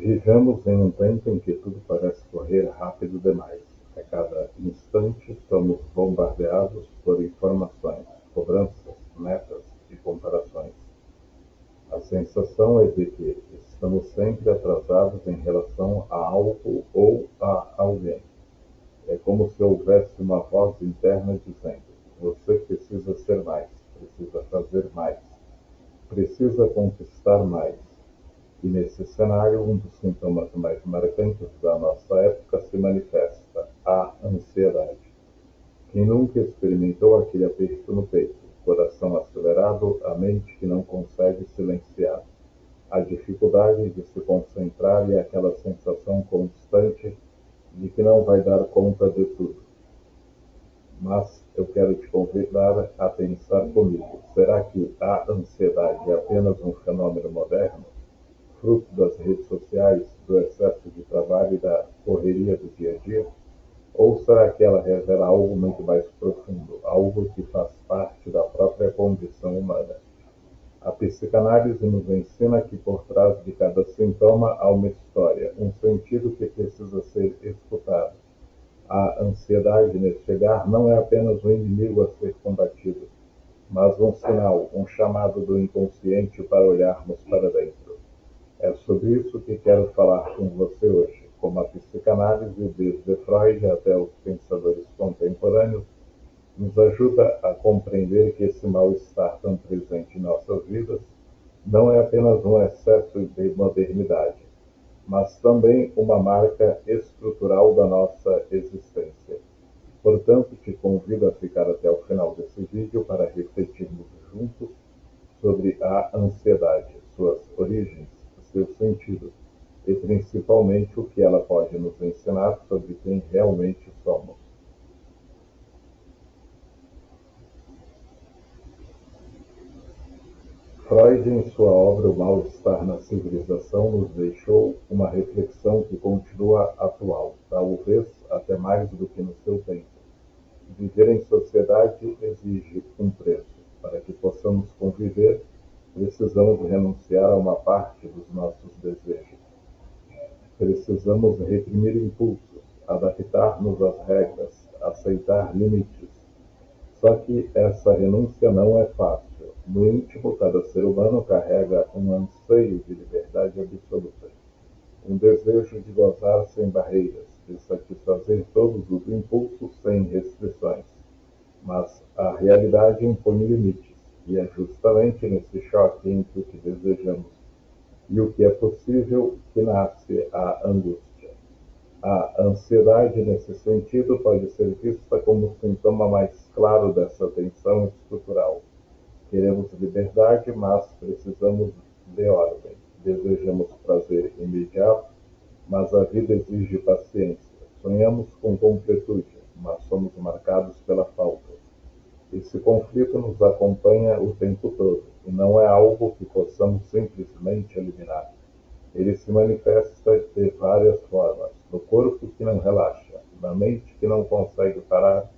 Vivemos em um tempo em que tudo parece correr rápido demais. A cada instante somos bombardeados por informações, cobranças, metas e comparações. A sensação é de que estamos sempre atrasados em relação a algo ou a alguém. É como se houvesse uma voz interna dizendo: você precisa ser mais, precisa fazer mais, precisa conquistar mais. E nesse cenário, um dos sintomas mais marcantes da nossa época se manifesta: a ansiedade. Quem nunca experimentou aquele aperto no peito, coração acelerado, a mente que não consegue silenciar, a dificuldade de se concentrar e aquela sensação constante de que não vai dar conta de tudo? Mas eu quero te convidar a pensar comigo: será que a ansiedade é apenas um fenômeno moderno, fruto das redes sociais, do excesso de trabalho e da correria do dia a dia? Ou será que ela revela algo muito mais profundo, algo que faz parte da própria condição humana? A psicanálise nos ensina que por trás de cada sintoma há uma história, um sentido que precisa ser escutado. A ansiedade, neste olhar, não é apenas um inimigo a ser combatido, mas um sinal, um chamado do inconsciente para olharmos para dentro. É sobre isso que quero falar com você hoje. Como a psicanálise, desde Freud até os pensadores contemporâneos, nos ajuda a compreender que esse mal-estar tão presente em nossas vidas não é apenas um excesso de modernidade, mas também uma marca estrutural da nossa existência. Portanto, te convido a ficar até o final desse vídeo para refletirmos juntos sobre a ansiedade, suas origens, seu sentido e principalmente o que ela pode nos ensinar sobre quem realmente somos. Freud, em sua obra O Mal-Estar na Civilização, nos deixou uma reflexão que continua atual, talvez até mais do que no seu tempo. Viver em sociedade exige um preço. Para que possamos conviver, precisamos renunciar a uma parte dos nossos desejos. Precisamos reprimir impulsos, adaptar-nos às regras, aceitar limites. Só que essa renúncia não é fácil. No íntimo, cada ser humano carrega um anseio de liberdade absoluta, um desejo de gozar sem barreiras, de satisfazer todos os impulsos sem restrições. Mas a realidade impõe limites, e é justamente nesse choque entre o que desejamos e o que é possível que nasce a angústia. A ansiedade, nesse sentido, pode ser vista como o sintoma mais claro dessa tensão estrutural. Queremos liberdade, mas precisamos de ordem. Desejamos prazer imediato, mas a vida exige paciência. Sonhamos com completude, mas somos marcados pela falta. Esse conflito nos acompanha o tempo todo, e não é algo que possamos simplesmente eliminar. Ele se manifesta de várias formas: no corpo que não relaxa, na mente que não consegue parar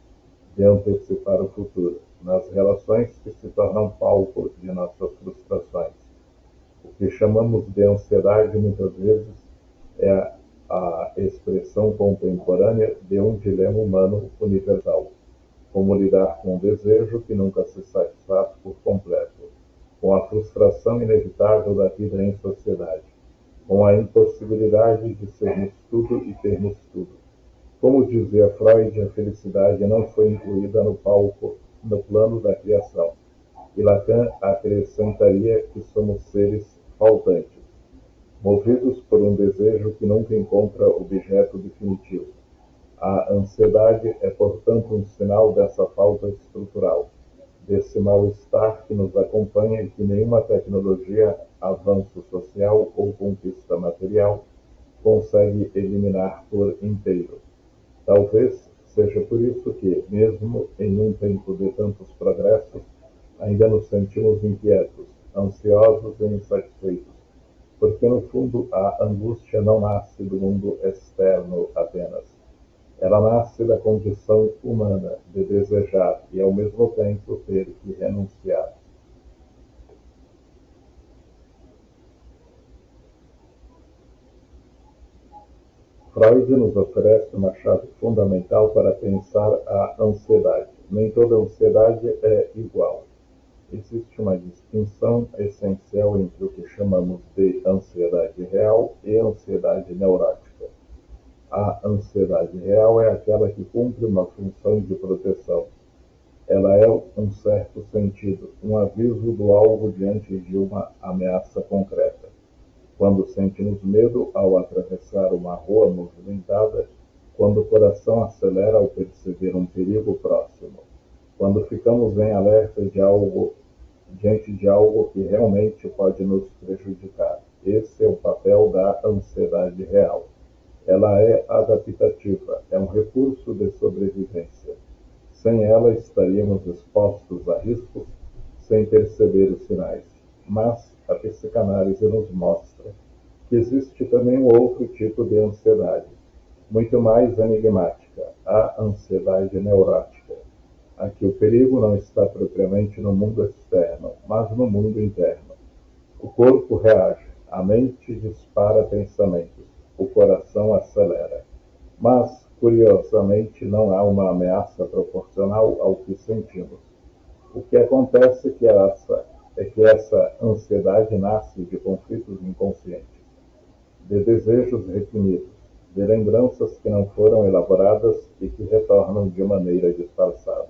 de antecipar o futuro, nas relações que se tornam palco de nossas frustrações. O que chamamos de ansiedade muitas vezes é a expressão contemporânea de um dilema humano universal: como lidar com o desejo que nunca se satisfaz por completo, com a frustração inevitável da vida em sociedade, com a impossibilidade de sermos tudo e termos tudo. Como dizia Freud, a felicidade não foi incluída no palco, no plano da criação. E Lacan acrescentaria que somos seres faltantes, movidos por um desejo que nunca encontra objeto definitivo. A ansiedade é, portanto, um sinal dessa falta estrutural, desse mal-estar que nos acompanha e que nenhuma tecnologia, avanço social ou conquista material consegue eliminar por inteiro. Talvez seja por isso que, mesmo em um tempo de tantos progressos, ainda nos sentimos inquietos, ansiosos e insatisfeitos, porque no fundo a angústia não nasce do mundo externo apenas. Ela nasce da condição humana de desejar e ao mesmo tempo ter que renunciar. Freud nos oferece uma chave fundamental para pensar a ansiedade. Nem toda ansiedade é igual. Existe uma distinção essencial entre o que chamamos de ansiedade real e ansiedade neurótica. A ansiedade real é aquela que cumpre uma função de proteção. Ela é, em certo sentido, um aviso do alvo diante de uma ameaça concreta. Quando sentimos medo ao atravessar uma rua movimentada, quando o coração acelera ao perceber um perigo próximo, quando ficamos em alerta diante de algo que realmente pode nos prejudicar. Esse é o papel da ansiedade real. Ela é adaptativa, é um recurso de sobrevivência. Sem ela, estaríamos expostos a riscos sem perceber os sinais. Mas a psicanálise nos mostra que existe também um outro tipo de ansiedade, muito mais enigmática, a ansiedade neurótica, a que o perigo não está propriamente no mundo externo, mas no mundo interno. O corpo reage, a mente dispara pensamentos, o coração acelera. Mas, curiosamente, não há uma ameaça proporcional ao que sentimos. O que acontece é que essa ansiedade nasce de conflitos inconscientes, de desejos reprimidos, de lembranças que não foram elaboradas e que retornam de maneira disfarçada.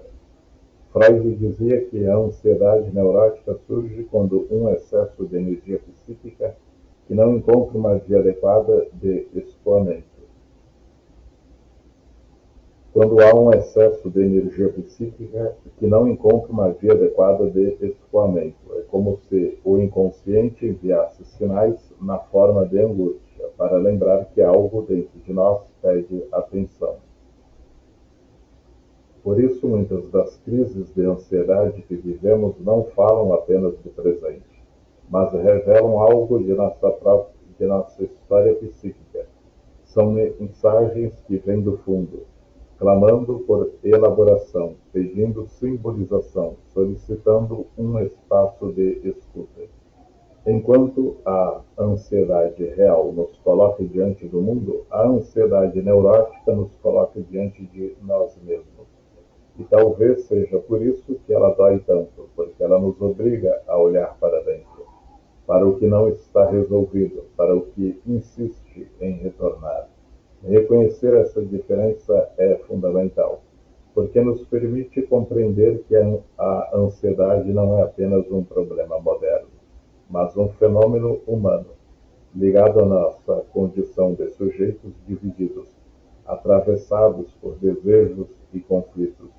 Freud dizia que a ansiedade neurótica surge quando um excesso de energia psíquica que não encontra uma via adequada de escoamento. Quando há um excesso de energia psíquica que não encontra uma via adequada de escoamento. É como se o inconsciente enviasse sinais na forma de angústia, para lembrar que algo dentro de nós pede atenção. Por isso, muitas das crises de ansiedade que vivemos não falam apenas do presente, mas revelam algo de nossa história psíquica. São mensagens que vêm do fundo, clamando por elaboração, pedindo simbolização, solicitando um espaço de escuta. Enquanto a ansiedade real nos coloca diante do mundo, a ansiedade neurótica nos coloca diante de nós mesmos. E talvez seja por isso que ela dói tanto, porque ela nos obriga a olhar para dentro, para o que não está resolvido, para o que insiste em retornar. Reconhecer essa diferença é fundamental, porque nos permite compreender que a ansiedade não é apenas um problema moderno, mas um fenômeno humano, ligado à nossa condição de sujeitos divididos, atravessados por desejos e conflitos.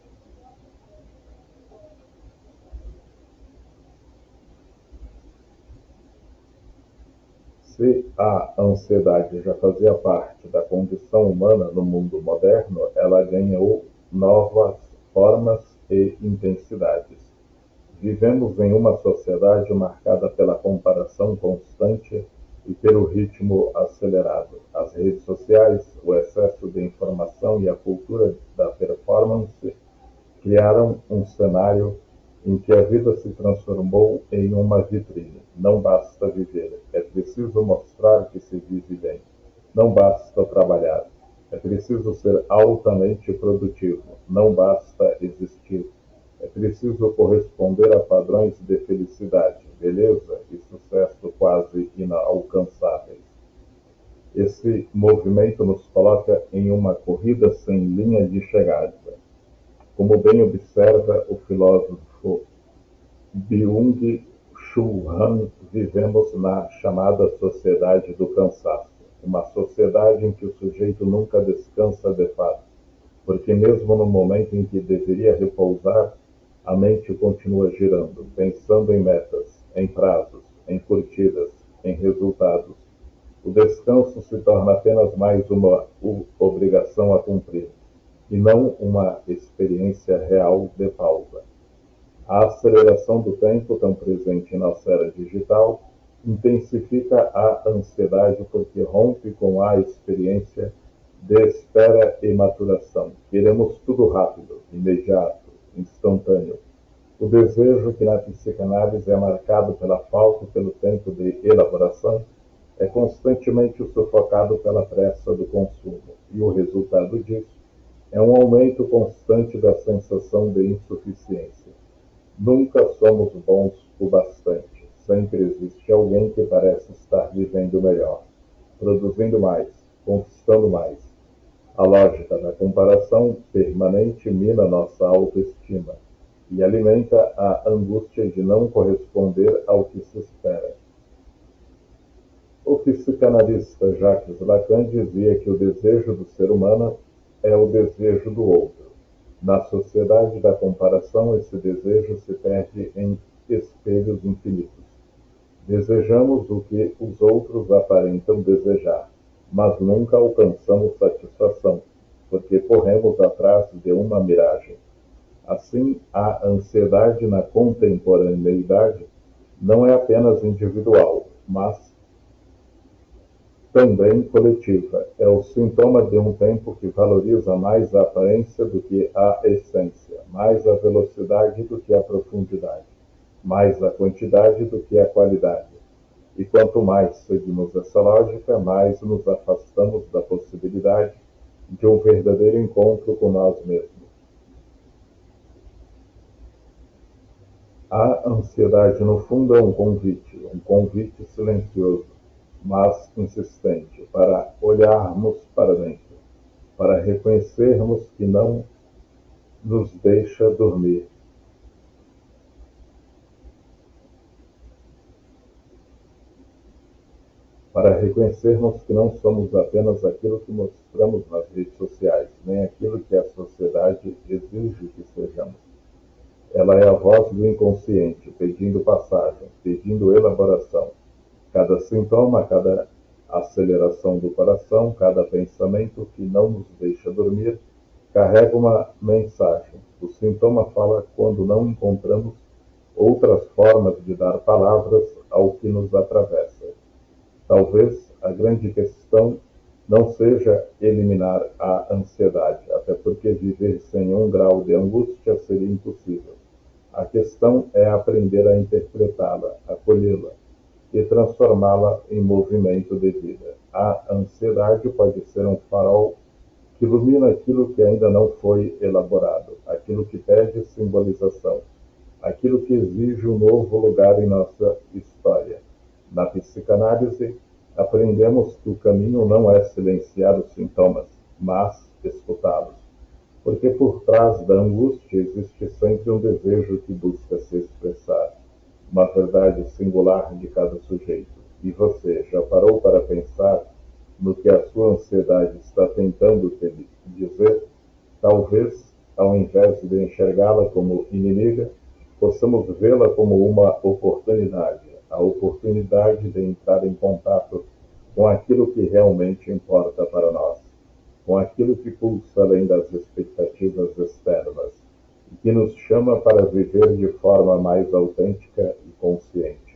Se a ansiedade já fazia parte da condição humana no mundo moderno, ela ganhou novas formas e intensidades. Vivemos em uma sociedade marcada pela comparação constante e pelo ritmo acelerado. As redes sociais, o excesso de informação e a cultura da performance criaram um cenário em que a vida se transformou em uma vitrine. Não basta viver, é preciso mostrar que se vive bem. Não basta trabalhar, é preciso ser altamente produtivo. Não basta existir, é preciso corresponder a padrões de felicidade, beleza e sucesso quase inalcançáveis. Esse movimento nos coloca em uma corrida sem linha de chegada. Como bem observa o filósofo Byung-Chul Han, vivemos na chamada sociedade do cansaço, uma sociedade em que o sujeito nunca descansa de fato, porque mesmo no momento em que deveria repousar, a mente continua girando, pensando em metas, em prazos, em curtidas, em resultados. O descanso se torna apenas mais uma obrigação a cumprir, e não uma experiência real de pausa. A aceleração do tempo, tão presente em nossa era digital, intensifica a ansiedade porque rompe com a experiência de espera e maturação. Queremos tudo rápido, imediato, instantâneo. O desejo, que na psicanálise é marcado pela falta e pelo tempo de elaboração, é constantemente sufocado pela pressa do consumo, e o resultado disso é um aumento constante da sensação de insuficiência. Nunca somos bons o bastante. Sempre existe alguém que parece estar vivendo melhor, produzindo mais, conquistando mais. A lógica da comparação permanente mina nossa autoestima e alimenta a angústia de não corresponder ao que se espera. O psicanalista Jacques Lacan dizia que o desejo do ser humano é o desejo do outro. Na sociedade da comparação, esse desejo se perde em espelhos infinitos. Desejamos o que os outros aparentam desejar, mas nunca alcançamos satisfação, porque corremos atrás de uma miragem. Assim, a ansiedade na contemporaneidade não é apenas individual, mas também coletiva. É o sintoma de um tempo que valoriza mais a aparência do que a essência, mais a velocidade do que a profundidade, mais a quantidade do que a qualidade. E quanto mais seguimos essa lógica, mais nos afastamos da possibilidade de um verdadeiro encontro com nós mesmos. A ansiedade, no fundo, é um convite silencioso, mas insistente, para olharmos para dentro, para reconhecermos que não nos deixa dormir. Para reconhecermos que não somos apenas aquilo que mostramos nas redes sociais, nem aquilo que a sociedade exige que sejamos. Ela é a voz do inconsciente, pedindo passagem, pedindo elaboração. Cada sintoma, cada aceleração do coração, cada pensamento que não nos deixa dormir, carrega uma mensagem. O sintoma fala quando não encontramos outras formas de dar palavras ao que nos atravessa. Talvez a grande questão não seja eliminar a ansiedade, até porque viver sem 1 grau de angústia seria impossível. A questão é aprender a interpretá-la, acolhê-la e transformá-la em movimento de vida. A ansiedade pode ser um farol que ilumina aquilo que ainda não foi elaborado, aquilo que pede simbolização, aquilo que exige um novo lugar em nossa história. Na psicanálise, aprendemos que o caminho não é silenciar os sintomas, mas escutá-los. Porque por trás da angústia existe sempre um desejo que busca se expressar, uma verdade singular de cada sujeito. E você já parou para pensar no que a sua ansiedade está tentando te dizer? Talvez, ao invés de enxergá-la como inimiga, possamos vê-la como uma oportunidade, a oportunidade de entrar em contato com aquilo que realmente importa para nós, com aquilo que pulsa além das expectativas externas e que nos chama para viver de forma mais autêntica e consciente.